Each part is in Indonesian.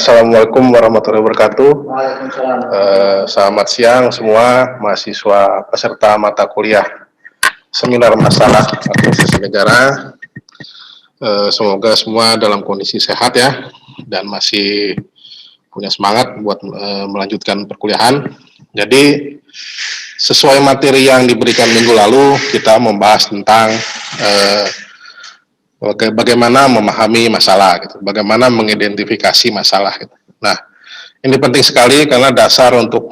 Assalamualaikum warahmatullahi wabarakatuh. Selamat siang semua mahasiswa peserta mata kuliah seminar masalah administrasi negara. Semoga semua dalam kondisi sehat ya, dan masih punya semangat buat melanjutkan perkuliahan. Jadi sesuai materi yang diberikan minggu lalu, kita membahas tentang bagaimana memahami masalah, gitu, bagaimana mengidentifikasi masalah. Gitu. Nah, ini penting sekali karena dasar untuk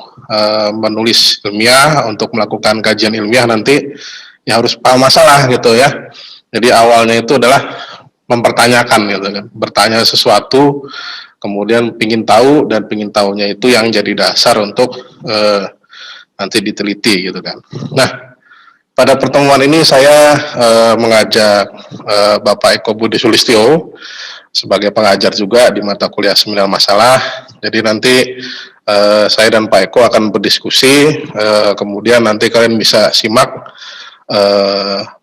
menulis ilmiah, untuk melakukan kajian ilmiah nanti ya harus paham masalah gitu ya. Jadi awalnya itu adalah mempertanyakan gitu kan, bertanya sesuatu, kemudian pingin tahu, dan pingin tahunya itu yang jadi dasar untuk nanti diteliti gitu kan. Nah, pada pertemuan ini saya mengajak Bapak Eko Budi Sulistyo sebagai pengajar juga di mata kuliah seminar masalah. Jadi nanti saya dan Pak Eko akan berdiskusi, kemudian nanti kalian bisa simak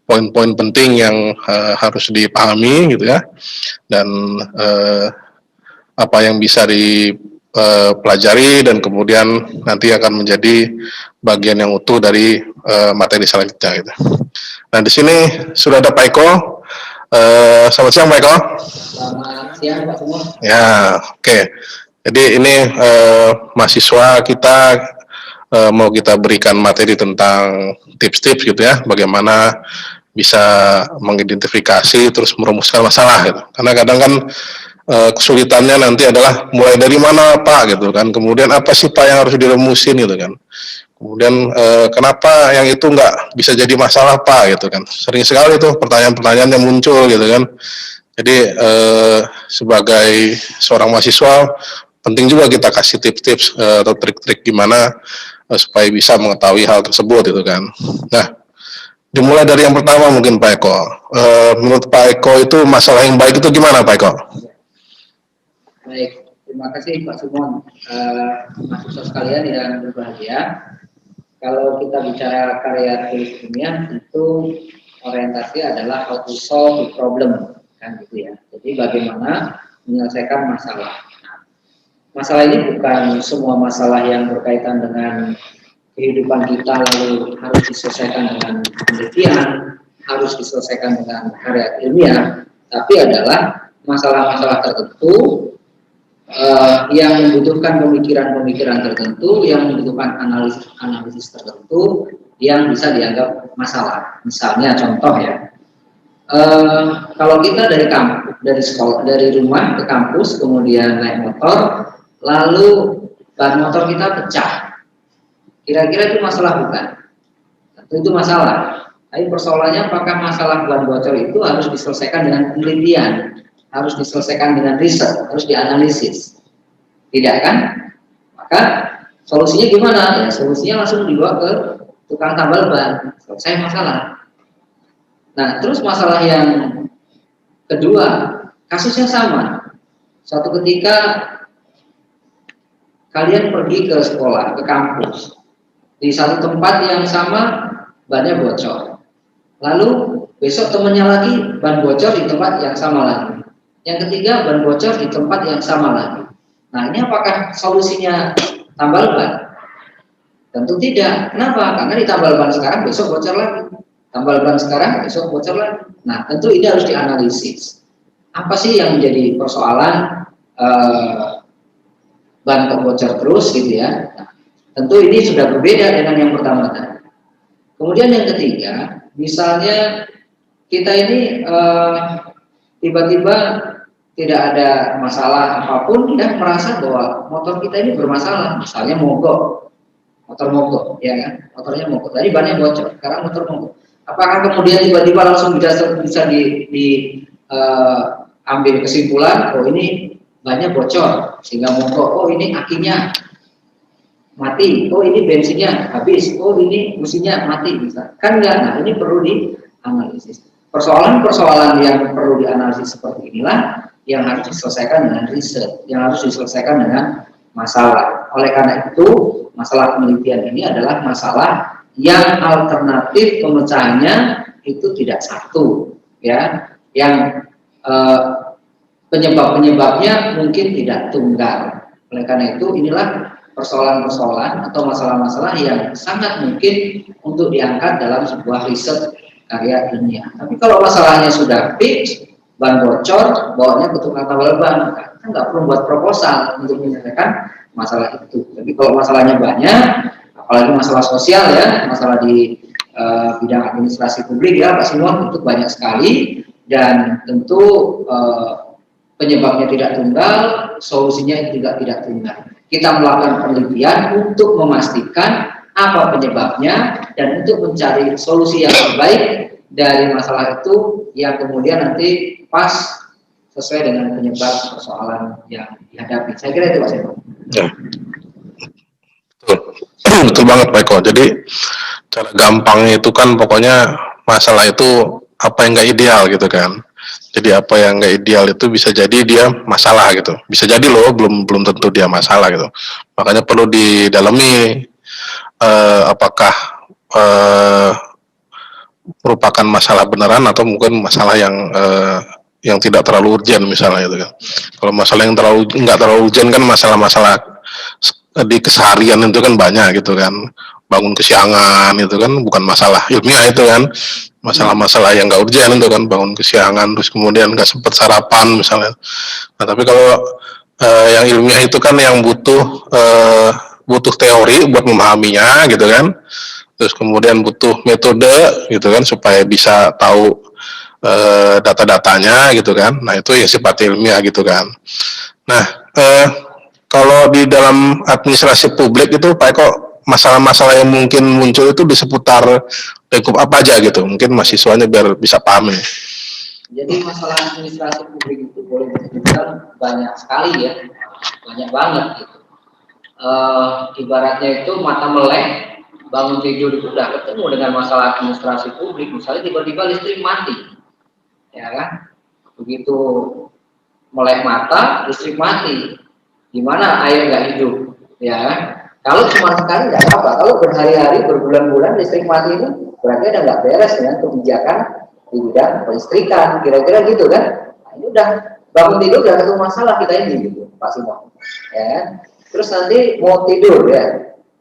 poin-poin penting yang harus dipahami gitu ya, dan apa yang bisa dipelajari, dan kemudian nanti akan menjadi bagian yang utuh dari materi selanjutnya gitu. Nah, di sini sudah ada Pak Eko. Selamat siang Pak Eko. Selamat siang Pak Semua. Ya, oke. Jadi ini mahasiswa kita mau kita berikan materi tentang tips-tips gitu ya, bagaimana bisa mengidentifikasi terus merumuskan masalah gitu. Karena kadang kan kesulitannya nanti adalah mulai dari mana Pak gitu kan, kemudian apa sih Pak yang harus dirumusin gitu kan, kemudian kenapa yang itu nggak bisa jadi masalah Pak gitu kan. Sering sekali tuh pertanyaan-pertanyaan yang muncul gitu kan. Jadi sebagai seorang mahasiswa penting juga kita kasih tips-tips atau trik-trik gimana supaya bisa mengetahui hal tersebut gitu kan. Nah, dimulai dari yang pertama mungkin Pak Eko. Menurut Pak Eko itu masalah yang baik itu gimana Pak Eko? Baik, terima kasih Pak Sumon. Mahasiswa sekalian yang berbahagia, kalau kita bicara karya tulis ilmiah itu orientasi adalah how to solve the problem, kan gitu ya. Jadi bagaimana menyelesaikan masalah. Masalah ini bukan semua masalah yang berkaitan dengan kehidupan kita lalu harus diselesaikan dengan penelitian, harus diselesaikan dengan karya ilmiah, tapi adalah masalah-masalah tertentu yang membutuhkan pemikiran-pemikiran tertentu, yang membutuhkan analisis tertentu yang bisa dianggap masalah. Misalnya contoh ya, kalau kita dari kampus, dari sekolah, dari rumah ke kampus, kemudian naik motor, lalu ban motor kita pecah, kira-kira itu masalah bukan? Tentu itu masalah. Tapi persoalannya apakah masalah ban bocor itu harus diselesaikan dengan penelitian, harus diselesaikan dengan riset, harus dianalisis? Tidak kan? Maka solusinya gimana? Ya, solusinya langsung dibawa ke tukang tambal ban, selesai masalah. Nah, terus masalah yang kedua, kasusnya sama. Suatu ketika kalian pergi ke sekolah, ke kampus, di satu tempat yang sama bannya bocor. Lalu besok temannya lagi ban bocor di tempat yang sama lagi. Yang ketiga ban bocor di tempat yang sama lagi. Nah, ini apakah solusinya tambal ban? Tentu tidak. Kenapa? Karena di tambal ban sekarang besok bocor lagi. Tambal ban sekarang besok bocor lagi. Nah, tentu ini harus dianalisis. Apa sih yang menjadi persoalan ban kebocor terus gitu ya? Nah, tentu ini sudah berbeda dengan yang pertama tadi. Kemudian yang ketiga, misalnya kita ini tiba-tiba tidak ada masalah apapun, tidak merasa bahwa motor kita ini bermasalah, misalnya mogok, motor mogok, ya kan, motornya mogok, tadi bannya bocor, sekarang motor mogok. Apakah kemudian tiba-tiba langsung bisa diambil kesimpulan, oh ini bannya bocor sehingga mogok, oh ini akinya mati, oh ini bensinnya habis, oh ini mesinnya mati, bisa kan enggak? Nah, ini perlu dianalisis. Persoalan-persoalan yang perlu dianalisis seperti inilah yang harus diselesaikan dengan riset, yang harus diselesaikan dengan masalah. Oleh karena itu, masalah penelitian ini adalah masalah yang alternatif pemecahannya itu tidak satu, ya. Yang penyebab-penyebabnya mungkin tidak tunggal. Oleh karena itu, inilah persoalan-persoalan atau masalah-masalah yang sangat mungkin untuk diangkat dalam sebuah riset karya ilmiah. Tapi kalau masalahnya sudah fix, ban bocor, bawanya ke tukang tambal ban, kita nggak perlu buat proposal untuk menyelesaikan masalah itu. Tapi kalau masalahnya banyak, apalagi masalah sosial ya, masalah di bidang administrasi publik ya, Pak Simon, itu banyak sekali dan tentu penyebabnya tidak tunggal, solusinya juga tidak tunggal. Kita melakukan penelitian untuk memastikan apa penyebabnya dan untuk mencari solusi yang terbaik dari masalah itu yang kemudian nanti pas sesuai dengan penyebab persoalan yang dihadapi. Saya kira itu Pak Seno. Ya. Betul. Betul banget Pak Eko. Jadi cara gampangnya itu kan pokoknya masalah itu apa yang nggak ideal gitu kan. Jadi apa yang nggak ideal itu bisa jadi dia masalah gitu. Bisa jadi loh belum tentu dia masalah gitu. Makanya perlu didalami apakah merupakan masalah beneran atau mungkin masalah yang tidak terlalu urgent misalnya gitu kan. Kalau masalah yang nggak terlalu urgent kan masalah-masalah di keseharian itu kan banyak gitu kan. Bangun kesiangan itu kan bukan masalah ilmiah itu kan. Masalah-masalah yang nggak urgent itu kan, bangun kesiangan terus kemudian nggak sempat sarapan misalnya. Nah tapi kalau yang ilmiah itu kan yang butuh teori buat memahaminya gitu kan. Terus kemudian butuh metode gitu kan supaya bisa tahu data-datanya gitu kan. Nah itu yang sifatnya ilmiah gitu kan. Nah kalau di dalam administrasi publik itu Pak Eko, masalah-masalah yang mungkin muncul itu di seputar lingkup apa aja gitu, mungkin mahasiswanya biar bisa paham ya. Jadi masalah administrasi publik itu boleh disebutkan banyak sekali ya, banyak banget gitu. Ibaratnya itu mata melek, bangun tidur itu udah ketemu dengan masalah administrasi publik. Misalnya tiba-tiba listrik mati, ya kan? Begitu melek mata, listrik mati. Gimana air nggak hidup, ya kan? Kalau cuma sekali nggak apa-apa. Kalau berhari-hari, berbulan-bulan listrik mati itu berarti ada nggak beres dengan kebijakan di bidang kelistrikan, kira-kira gitu kan? Nah, ini udah bangun tidur udah ketemu masalah kita ini, gitu, Pak Simon. Ya kan? Terus nanti mau tidur ya,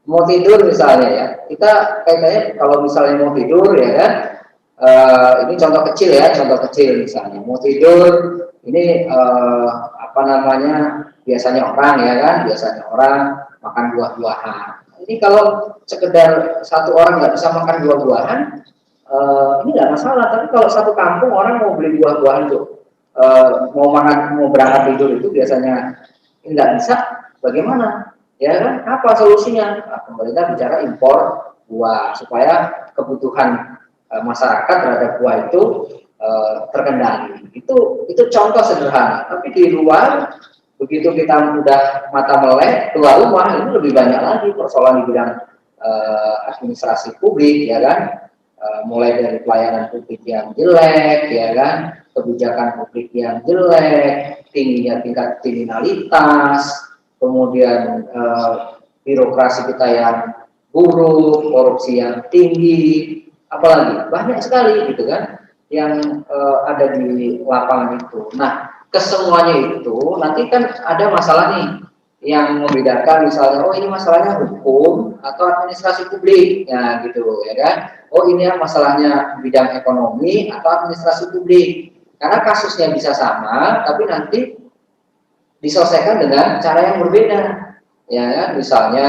mau tidur misalnya ya, kita kayaknya kalau misalnya mau tidur ya kan, ini contoh kecil ya, contoh kecil misalnya mau tidur, ini apa namanya, biasanya orang ya kan, biasanya orang makan buah-buahan. Ini kalau sekedar satu orang nggak bisa makan buah-buahan, ini nggak masalah. Tapi kalau satu kampung orang mau beli buah-buahan tuh, mau makan, mau berangkat tidur itu biasanya nggak bisa. Bagaimana? Ya kan? Apa solusinya? Nah, pemerintah bicara impor buah supaya kebutuhan masyarakat terhadap buah itu terkendali. Itu contoh sederhana. Tapi di luar, begitu kita udah mata melek keluar rumah, ini lebih banyak lagi persoalan di bidang administrasi publik, ya kan? Mulai dari pelayanan publik yang jelek, ya kan? Kebijakan publik yang jelek, tingginya tingkat kriminalitas, kemudian birokrasi kita yang buruk, korupsi yang tinggi, apalagi banyak sekali gitu kan yang ada di lapangan itu. Nah, kesemuanya itu nanti kan ada masalah nih yang membedakan, misalnya oh ini masalahnya hukum atau administrasi publik, ya gitu ya kan. Oh ini masalahnya bidang ekonomi atau administrasi publik, karena kasusnya bisa sama tapi nanti diselesaikan dengan cara yang berbeda, ya kan? Misalnya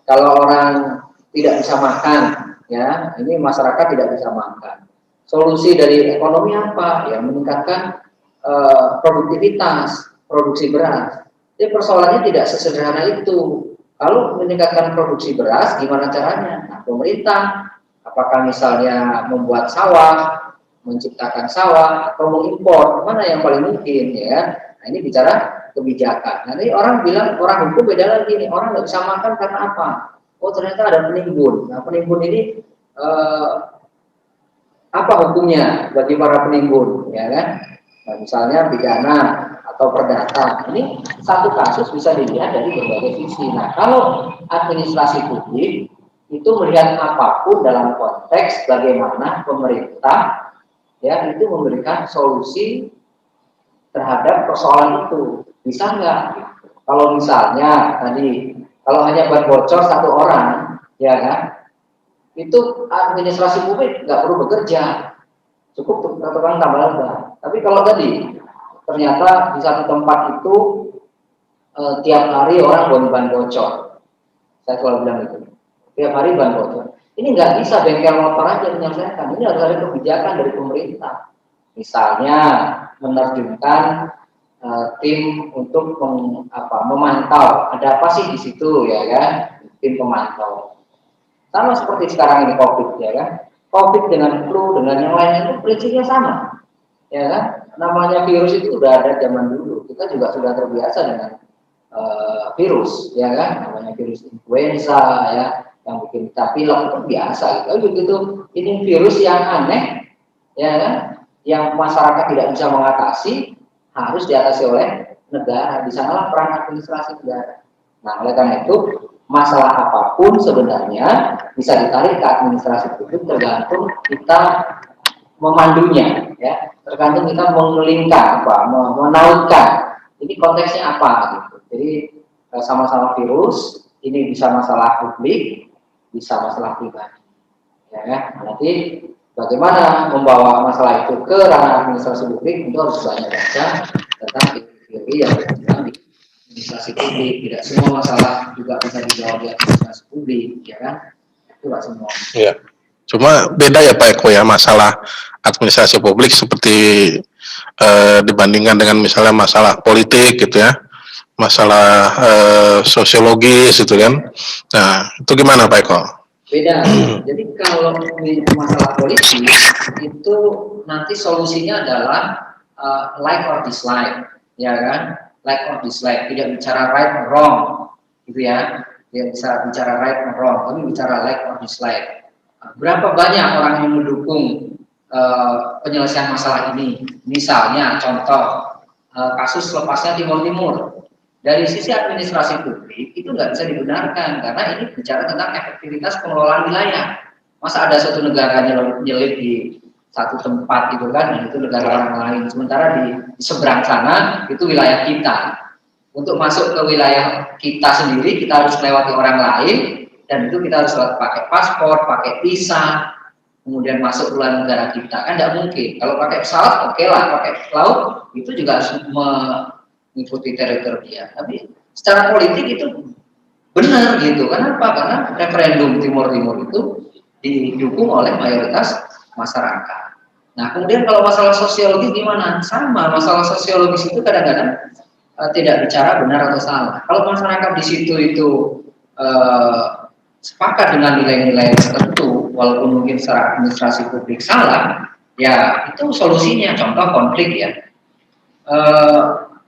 kalau orang tidak bisa makan, ya ini masyarakat tidak bisa makan, solusi dari ekonomi apa? Ya meningkatkan produktivitas, produksi beras. Jadi persoalannya tidak sesederhana itu. Kalau meningkatkan produksi beras, gimana caranya? Nah, pemerintah apakah misalnya membuat sawah, menciptakan sawah, atau mengimpor, mana yang paling mungkin, ya? Nah ini bicara kebijakan. Nanti orang bilang, orang hukum beda lagi nih, orang nggak bisa makan karena apa? Oh ternyata ada penimbun. Nah penimbun ini apa hukumnya bagi para penimbun, ya kan? Nah, misalnya pidana atau perdata. Ini satu kasus bisa dilihat dari berbagai sisi. Nah kalau administrasi publik itu melihat apapun dalam konteks bagaimana pemerintah ya itu memberikan solusi terhadap persoalan itu. Bisa nggak? Kalau misalnya tadi, kalau hanya ban bocor satu orang, ya kan, itu administrasi publik nggak perlu bekerja, cukup tukang tambal ban. Tapi kalau tadi ternyata di satu tempat itu tiap hari orang ban bocor, saya selalu bilang itu, tiap hari ban bocor. Ini nggak bisa bengkel motor aja menyelesaikan. Ini harus ada kebijakan dari pemerintah. Misalnya menerjunkan tim untuk memantau ada apa sih di situ, ya kan, tim pemantau. Sama seperti sekarang ini COVID, ya kan, COVID dengan flu dengan yang lainnya itu prinsipnya sama, ya kan. Namanya virus itu sudah ada zaman dulu, kita juga sudah terbiasa dengan virus, ya kan, namanya virus influenza, ya, yang bikin kita pilek itu biasa gitu. Begitu ini virus yang aneh, ya kan, yang masyarakat tidak bisa mengatasi, harus diatasi oleh negara. Di sanalah peran administrasi negara. Nah, oleh karena itu masalah apapun sebenarnya bisa ditarik ke administrasi publik, tergantung kita memandunya, ya, tergantung kita mengelingkan menautkan ini konteksnya apa gitu. Jadi sama-sama virus, ini bisa masalah publik, bisa masalah pribadi, ya. Nanti bagaimana membawa masalah itu ke ranah administrasi publik, itu harus banyak baca tentang teori yang berkembang di administrasi publik. Tidak semua masalah juga bisa dijawab di administrasi publik, ya kan? Itu nggak semua. Iya. Cuma beda ya Pak Eko ya, masalah administrasi publik seperti dibandingkan dengan misalnya masalah politik gitu ya, masalah sosiologis itu kan. Nah, itu gimana Pak Eko? Beda. Jadi kalau masalah politik itu nanti solusinya adalah like or dislike, ya kan? Like or dislike, tidak bicara right or wrong, gitu ya. Tidak bisa bicara right or wrong, tapi bicara like or dislike. Berapa banyak orang yang mendukung penyelesaian masalah ini? Misalnya contoh kasus lepasnya Timur Timur. Dari sisi administrasi publik itu nggak bisa dibenarkan karena ini bicara tentang efektivitas pengelolaan wilayah. Masa ada satu negara nyelip di satu tempat gitu kan, dan itu negara orang lain. Sementara di seberang sana itu wilayah kita. Untuk masuk ke wilayah kita sendiri kita harus lewati orang lain, dan itu kita harus pakai paspor, pakai visa, kemudian masuk ke negara kita. Kan tidak mungkin. Kalau pakai pesawat oke lah, pakai laut itu juga harus mengikuti teritori dia. Tapi secara politik itu benar gitu. Kenapa? Karena referendum Timur Timur itu didukung oleh mayoritas masyarakat. Nah, kemudian kalau masalah sosiologis gimana? Sama, masalah sosiologis itu kadang-kadang tidak bicara benar atau salah. Kalau masyarakat di situ itu sepakat dengan nilai-nilai tertentu, walaupun mungkin secara administrasi publik salah, ya itu solusinya. Contoh konflik ya.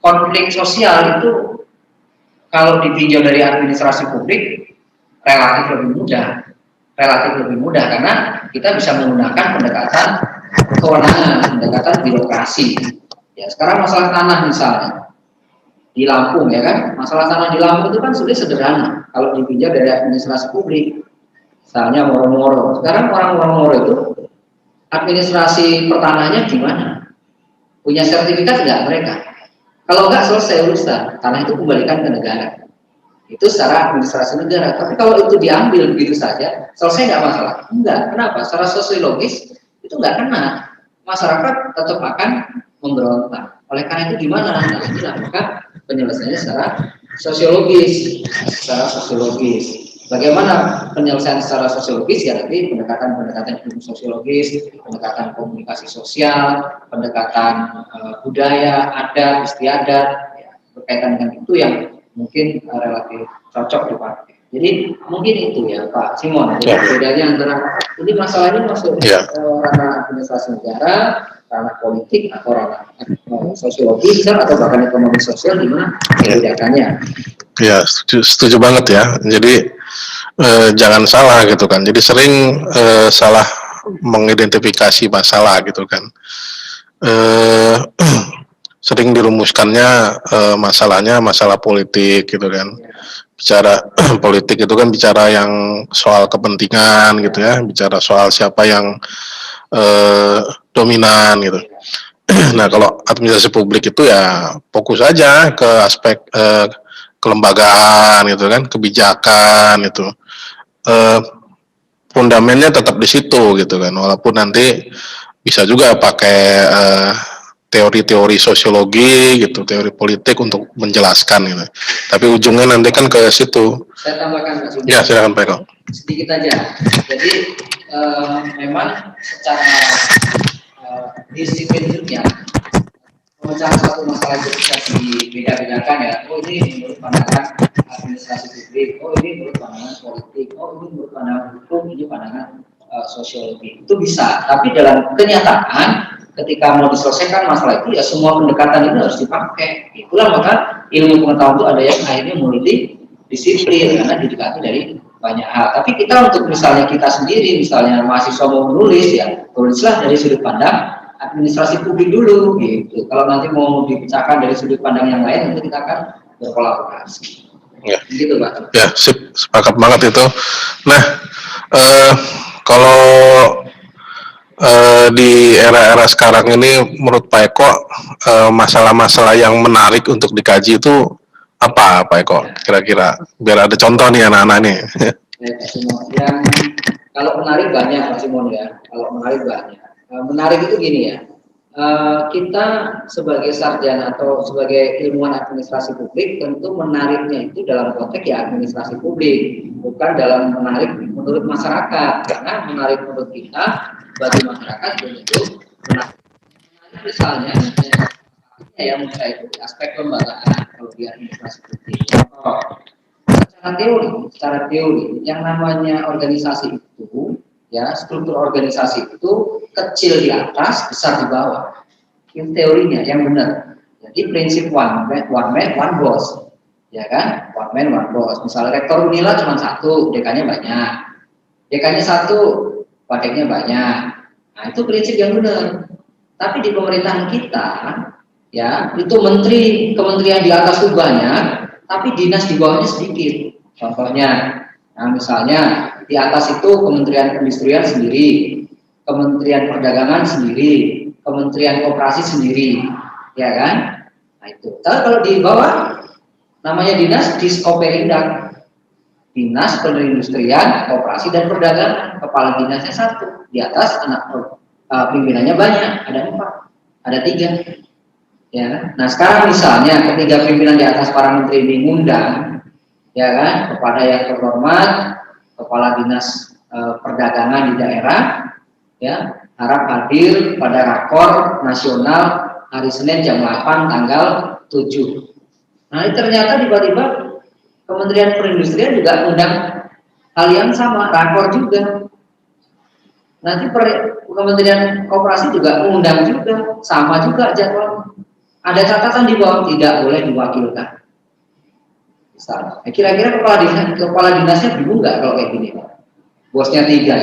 Konflik sosial itu kalau ditinjau dari administrasi publik relatif lebih mudah karena kita bisa menggunakan pendekatan kewenangan, pendekatan birokrasi. Ya, sekarang masalah tanah misalnya di Lampung, ya kan, masalah tanah di Lampung itu kan sudah sederhana kalau ditinjau dari administrasi publik. Misalnya Moro-Moro, sekarang orang Moro-Moro itu administrasi pertanahannya gimana? Punya sertifikat nggak mereka? Kalau nggak, selesai urusan, tanah itu kembalikan ke negara. Itu secara administrasi negara. Tapi kalau itu diambil begitu saja, selesai nggak masalah? Enggak. Kenapa? Secara sosiologis itu nggak kena. Masyarakat tetap akan memberontak. Oleh karena itu gimana? Nah, ini maka penyelesaiannya secara sosiologis. Bagaimana penyelesaian secara sosiologis? Ya nanti pendekatan ilmu sosiologis, pendekatan komunikasi sosial, pendekatan budaya, adat, istiadat, ya, berkaitan dengan itu yang mungkin relatif cocok dipakai. Jadi mungkin itu ya Pak Simon. Ya. Bedanya antara ini masalahnya masuk ranah administrasi negara, ranah politik atau ranah sosiologi atau bahkan ekonomi sosial, di mana kebijakannya. Ya, setuju banget ya. Jadi jangan salah gitu kan. Jadi sering salah mengidentifikasi masalah gitu kan. Sering dirumuskannya masalahnya masalah politik gitu kan. Bicara politik itu kan bicara yang soal kepentingan gitu ya. Bicara soal siapa yang dominan gitu. Nah, kalau administrasi publik itu ya fokus aja ke aspek kelembagaan gitu kan, kebijakan itu. Eh, Fundamennya tetap di situ gitu kan, walaupun nanti bisa juga pakai teori-teori sosiologi gitu, teori politik untuk menjelaskan gitu. Tapi ujungnya nanti kan ke situ. Saya tambahkan Pak Sumon. Ya, silakan Pak Eko. Sedikit aja. Jadi memang secara disiplin ilmiah pemecahan satu masalah itu bisa dibeda-bedakan ya. Oh ini menurut pandangan administrasi publik, oh ini menurut pandangan politik, oh ini menurut pandangan hukum, ini pandangan sosiologi. Itu bisa. Tapi dalam kenyataan ketika mau diselesaikan masalah itu ya semua pendekatan itu harus dipakai. Itulah maka ilmu pengetahuan itu ada yang akhirnya multidisiplin karena didekati dari banyak hal. Tapi kita untuk misalnya kita sendiri, misalnya mahasiswa mau menulis ya, tulislah dari sudut pandang administrasi publik dulu gitu. Kalau nanti mau dipecahkan dari sudut pandang yang lain, nanti kita akan berkolaborasi. Ya. Gitu Pak. Ya, sepakat banget itu. Nah, kalau di era-era sekarang ini, menurut Pak Eko, masalah-masalah yang menarik untuk dikaji itu apa, Pak Eko? Kira-kira, biar ada contoh nih anak-anak nih. Ya, Pak Simon. Yang kalau menarik banyak Pak Simon ya. Kalau menarik banyak. Menarik itu gini ya. Kita sebagai sarjana atau sebagai ilmuwan administrasi publik tentu menariknya itu dalam konteks ya administrasi publik, bukan dalam menarik menurut masyarakat. Karena menarik menurut kita bagi masyarakat itu menarik. Misalnya ya menurut saya itu aspek kelembagaan kalau di administrasi publik. Secara teori yang namanya organisasi itu ya struktur organisasi itu kecil di atas, besar di bawah. Ini teorinya yang benar. Jadi prinsip one man, one boss, ya kan? One man, one boss. Misalnya rektor Unila cuma satu, dekannya banyak. Dekannya satu, wadeknya banyak. Nah itu prinsip yang benar. Tapi di pemerintahan kita, ya itu kementerian di atas itu banyak, tapi dinas di bawahnya sedikit. Contohnya, nah misalnya di atas itu Kementerian Perindustrian sendiri, Kementerian Perdagangan sendiri, Kementerian Koperasi sendiri, ya kan? Nah itu. Tapi kalau di bawah namanya dinas Diskoperindak, Dinas Perindustrian, Koperasi dan Perdagangan. Kepala dinasnya satu, di atas pimpinannya banyak, ada 4, ada 3. Ya. Nah sekarang misalnya ketiga pimpinan di atas para menteri ini ngundang, ya kan, kepada yang terhormat kepala dinas perdagangan di daerah, ya harap hadir pada rakor nasional hari Senin jam 8 tanggal 7. Nah ini ternyata tiba-tiba Kementerian Perindustrian juga undang hal yang sama, rakor juga. Nanti Kementerian Koperasi juga undang juga, sama juga jadwal. Ada catatan di bawah, tidak boleh diwakilkan. Nah, kira-kira kepala dinasnya bingung nggak kalau kayak gini, Pak? Bosnya 3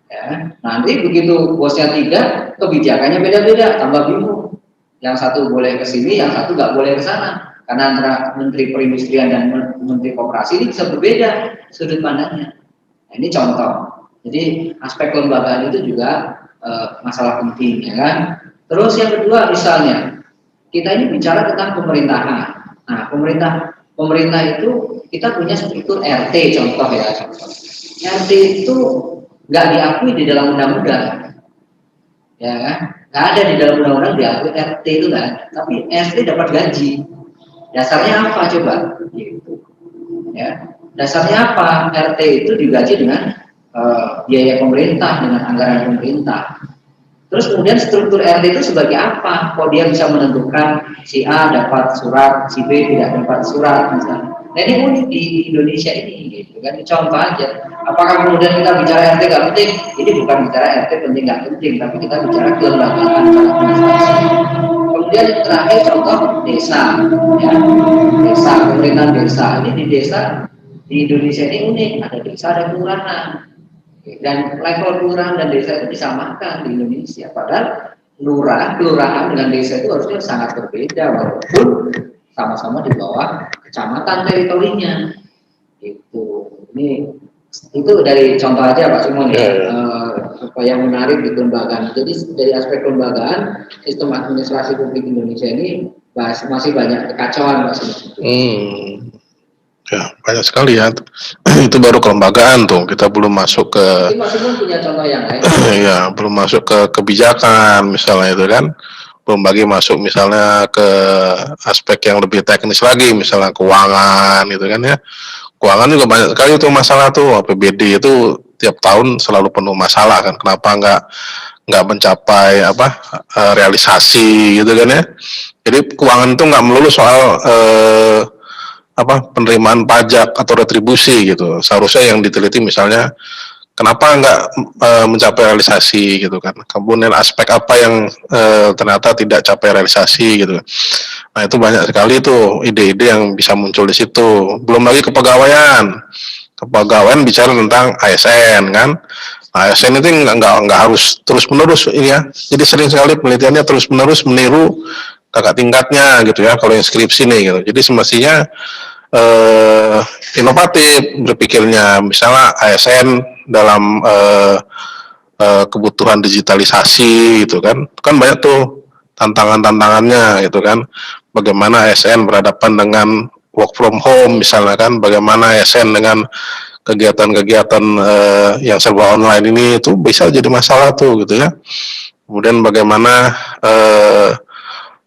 ya. Nanti begitu bosnya 3, kebijakannya beda-beda, tambah bingung. Yang satu boleh ke sini, yang satu nggak boleh ke sana. Karena antara Menteri Perindustrian dan Menteri Koperasi ini bisa berbeda sudut pandangnya. Nah, ini contoh. Jadi aspek kelembagaan itu juga masalah penting, ya kan? Terus yang kedua misalnya, kita ini bicara tentang pemerintahan. Nah, pemerintah itu kita punya struktur RT contoh ya. RT itu nggak diakui di dalam undang-undang, ya kan? Nggak ada di dalam undang-undang diakui RT itu kan. Tapi RT dapat gaji. Dasarnya apa coba? Gitu. Ya. Dasarnya apa? RT itu digaji dengan biaya pemerintah, dengan anggaran pemerintah. Terus kemudian struktur RT itu sebagai apa? Kok dia bisa menentukan si A dapat surat, si B tidak dapat surat misalnya. Nah ini unik di Indonesia ini, gitu kan? Contoh aja. Apakah kemudian kita bicara RT nggak penting? Ini bukan bicara RT penting nggak penting, tapi kita bicara kelembagaan administrasi. Kemudian yang terakhir contoh desa, ya. Desa, pemerintahan desa. Ini di desa di Indonesia ini unik. Ada desa, ada kelurahan. Dan level kelurahan dan desa itu disamakan di Indonesia. Padahal kelurahan dengan desa itu harusnya sangat berbeda walaupun sama-sama di bawah kecamatan teritorinya. Itu dari contoh aja Pak Simon ya. yang menarik di kelembagaan. Jadi dari aspek kelembagaan, sistem administrasi publik Indonesia ini masih banyak kekacauan, Pak Simon. Ya, banyak sekali ya. Itu baru kelembagaan tuh. Kita belum masuk ke. Mungkin Pak Simon punya contoh yang lain. Ya, belum masuk ke kebijakan misalnya itu kan. Belum lagi masuk misalnya ke aspek yang lebih teknis lagi, misalnya keuangan gitu kan ya. Keuangan juga banyak sekali tuh masalah tuh. APBD itu tiap tahun selalu penuh masalah kan. Kenapa nggak mencapai realisasi gitu kan ya. Jadi keuangan itu nggak melulu soal penerimaan pajak atau retribusi gitu. Seharusnya yang diteliti misalnya kenapa nggak mencapai realisasi gitu kan. Kemudian aspek apa yang ternyata tidak capai realisasi gitu. Nah itu banyak sekali tuh ide-ide yang bisa muncul di situ. Belum lagi kepegawaian. Kepegawaian bicara tentang ASN kan. Nah, ASN itu nggak harus terus menerus ini ya. Jadi sering sekali penelitiannya terus menerus meniru kakak tingkatnya gitu ya. Kalau yang skripsi nih gitu. Jadi semestinya inovatif berpikirnya, misalnya ASN dalam kebutuhan digitalisasi gitu kan banyak tuh tantangannya gitu kan, bagaimana ASN berhadapan dengan work from home misalnya kan, bagaimana ASN dengan kegiatan-kegiatan yang serba online ini itu bisa jadi masalah tuh gitu ya. Kemudian bagaimana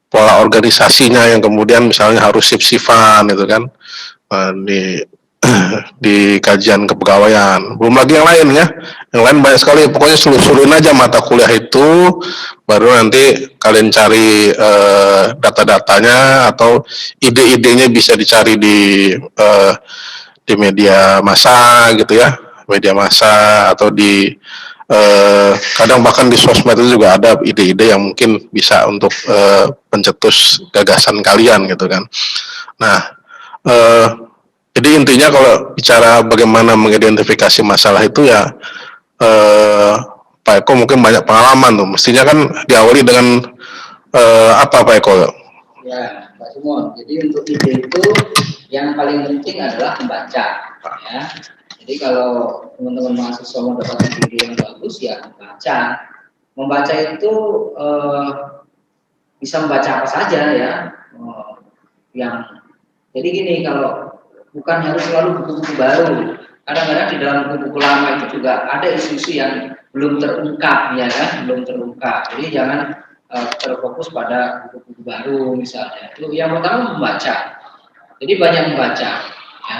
pola organisasinya yang kemudian misalnya harus shift-shiftan gitu kan di kajian kepegawaian. Belum lagi yang lain ya, yang lain banyak sekali. Pokoknya seluruhin aja mata kuliah itu, baru nanti kalian cari data-datanya atau ide-idenya bisa dicari di media massa gitu ya, media massa atau di kadang bahkan di sosmed itu juga ada ide-ide yang mungkin bisa untuk pencetus gagasan kalian gitu kan. Nah, jadi intinya kalau bicara bagaimana mengidentifikasi masalah itu ya, Pak Eko mungkin banyak pengalaman tuh. Mestinya kan diawali dengan apa Pak Eko? Ya, Pak Simon. Jadi untuk ide itu yang paling penting adalah membaca. Ya. Jadi kalau teman-teman mahasiswa mau dapat ide yang bagus ya membaca. Membaca itu bisa membaca apa saja ya. Jadi gini, kalau bukan harus selalu buku-buku baru. Kadang-kadang di dalam buku-buku lama itu juga ada isu-isu yang belum terungkap, ya kan? Belum terungkap. Jadi jangan terfokus pada buku-buku baru misalnya. Itu yang pertama membaca. Jadi banyak membaca. Ya.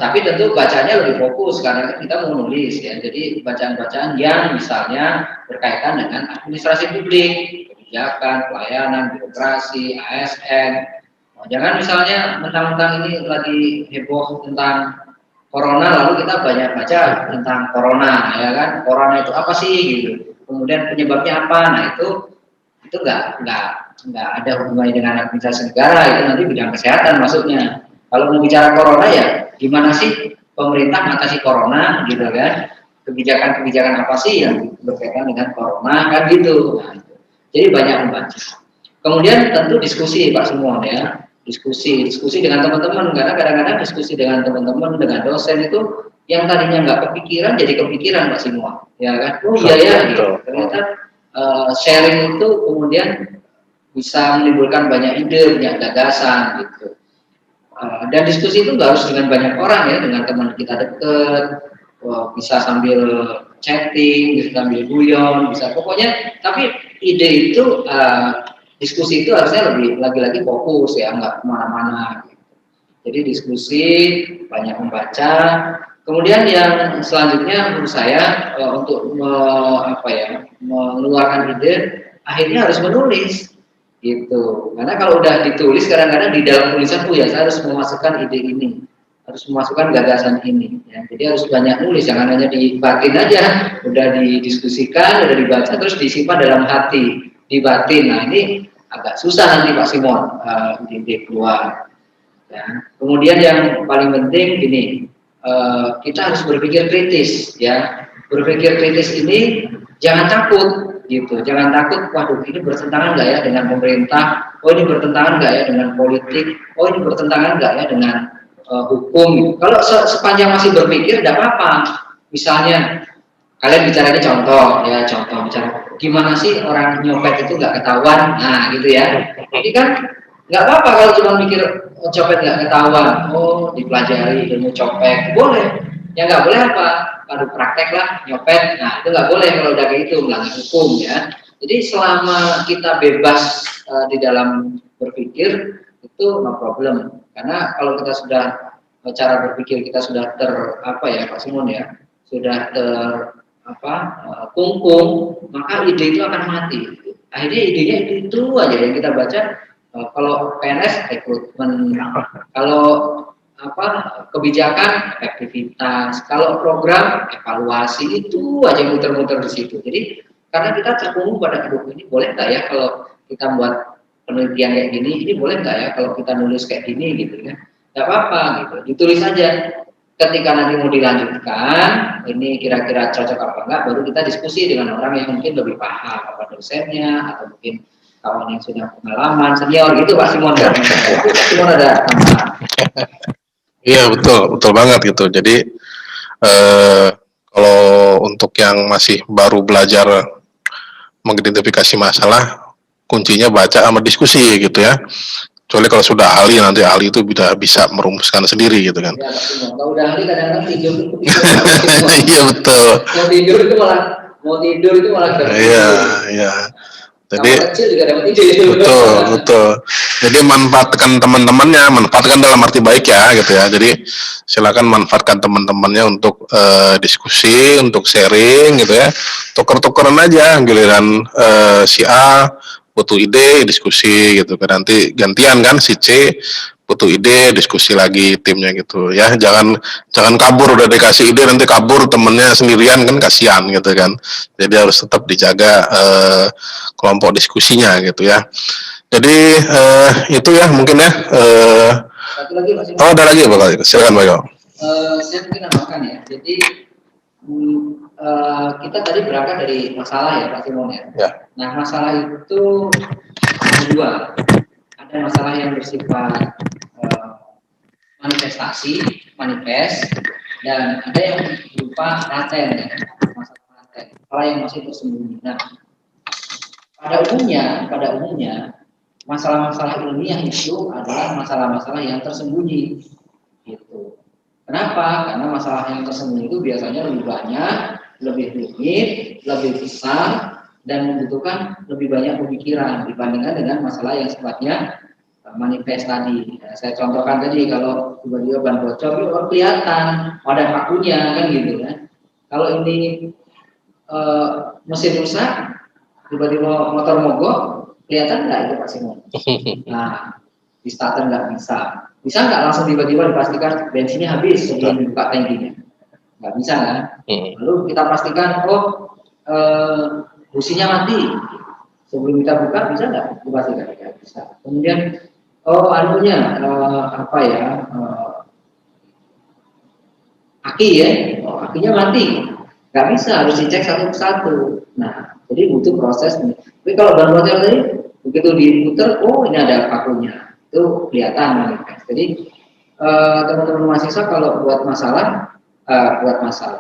Tapi tentu bacanya lebih fokus karena kita mau nulis ya. Jadi bacaan-bacaan yang misalnya berkaitan dengan administrasi publik, kebijakan, pelayanan, birokrasi, ASN. Jangan misalnya mentang-mentang ini lagi heboh tentang corona lalu kita banyak baca tentang corona, ya kan? Corona itu apa sih gitu? Kemudian penyebabnya apa? Nah itu nggak ada hubungannya dengan administrasi negara, itu nanti bidang kesehatan maksudnya. Kalau mau bicara corona ya gimana sih pemerintah mengatasi corona gitu kan? Kebijakan-kebijakan apa sih yang berkaitan dengan corona kan gitu. Nah, jadi banyak membaca. Kemudian tentu diskusi Pak Simon ya. Diskusi dengan teman-teman, karena kadang-kadang diskusi dengan teman-teman, dengan dosen itu yang tadinya nggak kepikiran jadi kepikiran Pak Simon, ya kan? Oh iya ya, gitu. Ternyata sharing itu kemudian bisa menimbulkan banyak ide, banyak gagasan gitu. Dan diskusi itu nggak harus dengan banyak orang ya, dengan teman kita deket, bisa sambil chatting, bisa sambil guyon, bisa pokoknya. Tapi ide itu diskusi itu harusnya lebih lagi-lagi fokus ya, nggak kemana-mana. Gitu. Jadi diskusi, banyak membaca. Kemudian yang selanjutnya menurut saya untuk mengeluarkan ide, akhirnya harus menulis, gitu. Karena kalau udah ditulis, kadang-kadang di dalam tulisan ya saya harus memasukkan ide ini, harus memasukkan gagasan ini. Ya. Jadi harus banyak nulis, jangan hanya di batin aja, udah didiskusikan, udah dibaca, terus disimpan dalam hati, di batin. Nah ini agak susah nanti Pak Simon ide keluar. Ya. Kemudian yang paling penting gini, kita harus berpikir kritis, ya. Berpikir kritis ini jangan takut, gitu. Jangan takut, waduh ini bertentangan nggak ya dengan pemerintah? Oh ini bertentangan nggak ya dengan politik? Oh ini bertentangan nggak ya dengan hukum? Kalau sepanjang masih berpikir, tidak apa-apa. Misalnya kalian bicara ini contoh ya, contoh bicara gimana sih orang nyopet itu nggak ketahuan, nah gitu ya. Jadi kan nggak apa-apa kalau cuma mikir oh, copet nggak ketahuan, oh dipelajari ilmu copet boleh. Ya nggak boleh apa, baru praktek lah nyopet, nah itu nggak boleh kalau udah kayak gitu melanggar hukum ya. Jadi selama kita bebas di dalam berpikir itu no problem, karena kalau kita sudah cara berpikir kita sudah apa ya Pak Simon ya, sudah apa kungkung, maka ide itu akan mati. Akhirnya idenya itu aja yang kita baca. Kalau PNS rekrutmen, kalau apa kebijakan efektivitas, kalau program evaluasi, itu aja muter-muter di situ. Jadi karena kita terkungkung pada hidup ini, boleh nggak ya kalau kita buat penelitian kayak gini, ini boleh nggak ya kalau kita nulis kayak gini gitu ya, nggak apa-apa gitu, ditulis aja. Ketika nanti mau dilanjutkan, ini kira-kira cocok apa enggak, baru kita diskusi dengan orang yang mungkin lebih paham, apa dosennya, atau mungkin kawan yang sudah pengalaman, senior gitu Pak Simon. Ya. Pak Simon ada tambahan? Iya betul, betul banget gitu. Jadi kalau untuk yang masih baru belajar mengidentifikasi masalah, kuncinya baca sama diskusi gitu ya. Kecuali kalau sudah ahli, nanti ahli itu bisa merumuskan sendiri gitu kan. Ya, kalau udah ahli kadang-kadang tidur itu Iya betul. Mau tidur itu malah Iya, iya. Jadi kecil juga dapat ide. betul, betul. Jadi manfaatkan teman-temannya, manfaatkan dalam arti baik ya gitu ya. Jadi silakan manfaatkan teman-temannya untuk diskusi, untuk sharing gitu ya. Tuker-tukeran aja, giliran si A butuh ide, diskusi gitu kan. Nanti gantian kan si C butuh ide, diskusi lagi timnya gitu ya. Jangan kabur, udah dikasih ide nanti kabur temennya sendirian kan kasihan gitu kan. Jadi harus tetap dijaga kelompok diskusinya gitu ya. Jadi itu ya mungkin ya. Satu lagi Pak Simon. Oh ada lagi Pak, silakan Pak. Saya mungkin nambahkan ya. Jadi kita tadi berangkat dari masalah ya Pak Simon ya. Ya. Nah masalah itu ada dua. Ada masalah yang bersifat manifestasi, manifest, dan ada yang berupa laten ya, masalah laten, masalah yang masih tersembunyi. Nah, pada umumnya masalah-masalah ilmiah itu adalah masalah-masalah yang tersembunyi, gitu. Kenapa? Karena masalah yang tersembunyi itu biasanya lebih banyak, lebih rumit, lebih besar, dan membutuhkan lebih banyak pemikiran dibandingkan dengan masalah yang sifatnya manifest tadi. Ya, saya contohkan tadi kalau tiba-tiba ban bocor itu kelihatan ada pakunya kan gitu kan. Kalau ini mesin rusak, tiba-tiba motor mogok, kelihatan nggak itu Pak Simon? Nah, di starter nggak bisa. Bisa nggak langsung tiba-tiba dipastikan bensinnya habis sebelum dibuka tangkinya? Nggak bisa kan? Lalu kita pastikan, oh businya mati. Sebelum kita buka bisa nggak dipastikan? Nggak bisa. Kemudian aki ya, akinya mati, nggak bisa, harus dicek satu persatu. Nah, jadi butuh proses nih. Tapi kalau ban bocor tadi begitu diputer, oh ini ada pakunya, itu kelihatan manifest. Jadi teman-teman mahasiswa kalau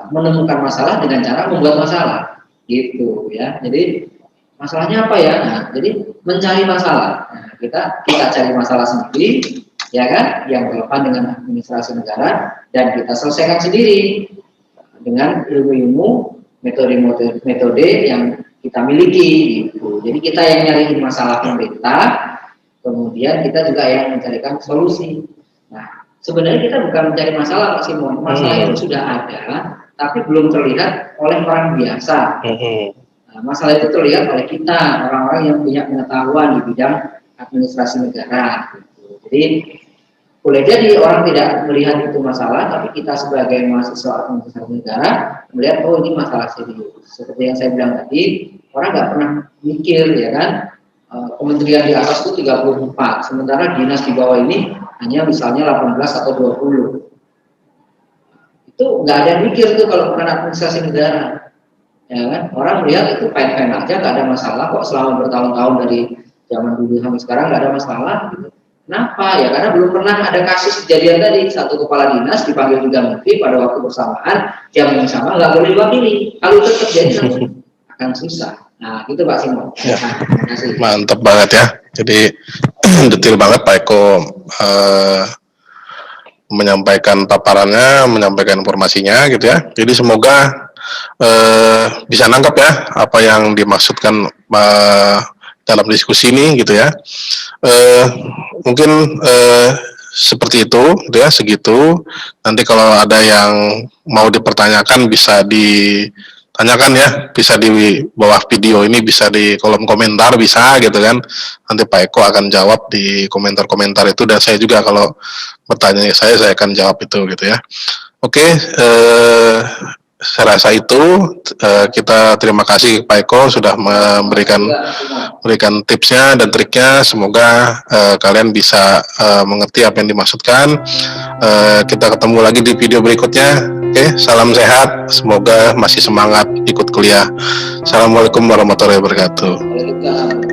menemukan masalah dengan cara membuat masalah, gitu ya. Jadi masalahnya apa ya? Nah, jadi mencari masalah. Nah, kita cari masalah sendiri, ya kan? Yang relevan dengan administrasi negara dan kita selesaikan sendiri dengan ilmu-ilmu metode yang kita miliki. Gitu. Jadi kita yang nyari masalah pemerintah, kemudian kita juga yang mencarikan solusi. Nah, sebenarnya kita bukan mencari masalah, Pak Simon. Masalah itu sudah ada, tapi belum terlihat oleh orang biasa. Nah, masalah itu terlihat oleh kita, orang-orang yang punya pengetahuan di bidang administrasi negara. Gitu. Jadi boleh jadi orang tidak melihat itu masalah, tapi kita sebagai mahasiswa administrasi negara melihat, oh ini masalah serius. Seperti yang saya bilang tadi, orang nggak pernah mikir, ya kan? Kementerian di atas itu 34, sementara dinas di bawah ini hanya misalnya 18 atau 20. Itu nggak ada yang mikir tuh kalau bukan administrasi negara. Ya kan? Orang melihat itu fine-fine aja, nggak ada masalah kok selama bertahun-tahun dari zaman dulu sampai sekarang nggak ada masalah. Gitu. Kenapa? Ya karena belum pernah ada kasus kejadian tadi, satu kepala dinas dipanggil juga menteri pada waktu bersamaan, jam yang sama nggak boleh diwakili. Kalau itu terjadi akan susah. Nah, gitu Pak Simon. Ya. Terima kasih. Mantap banget ya. Jadi detail banget Pak Eko menyampaikan paparannya, menyampaikan informasinya gitu ya. Jadi semoga bisa nangkap ya apa yang dimaksudkan dalam diskusi ini gitu ya. Mungkin seperti itu gitu ya, segitu. Nanti kalau ada yang mau dipertanyakan bisa ditanyakan ya, bisa di bawah video ini, bisa di kolom komentar, bisa gitu kan. Nanti Pak Eko akan jawab di komentar-komentar itu, dan saya juga kalau bertanya saya akan jawab itu gitu ya. Oke, saya rasa itu kita terima kasih Pak Eko sudah memberikan tipsnya dan triknya. Semoga kalian bisa mengerti apa yang dimaksudkan. Kita ketemu lagi di video berikutnya. Oke, salam sehat. Semoga masih semangat ikut kuliah. Assalamualaikum warahmatullahi wabarakatuh.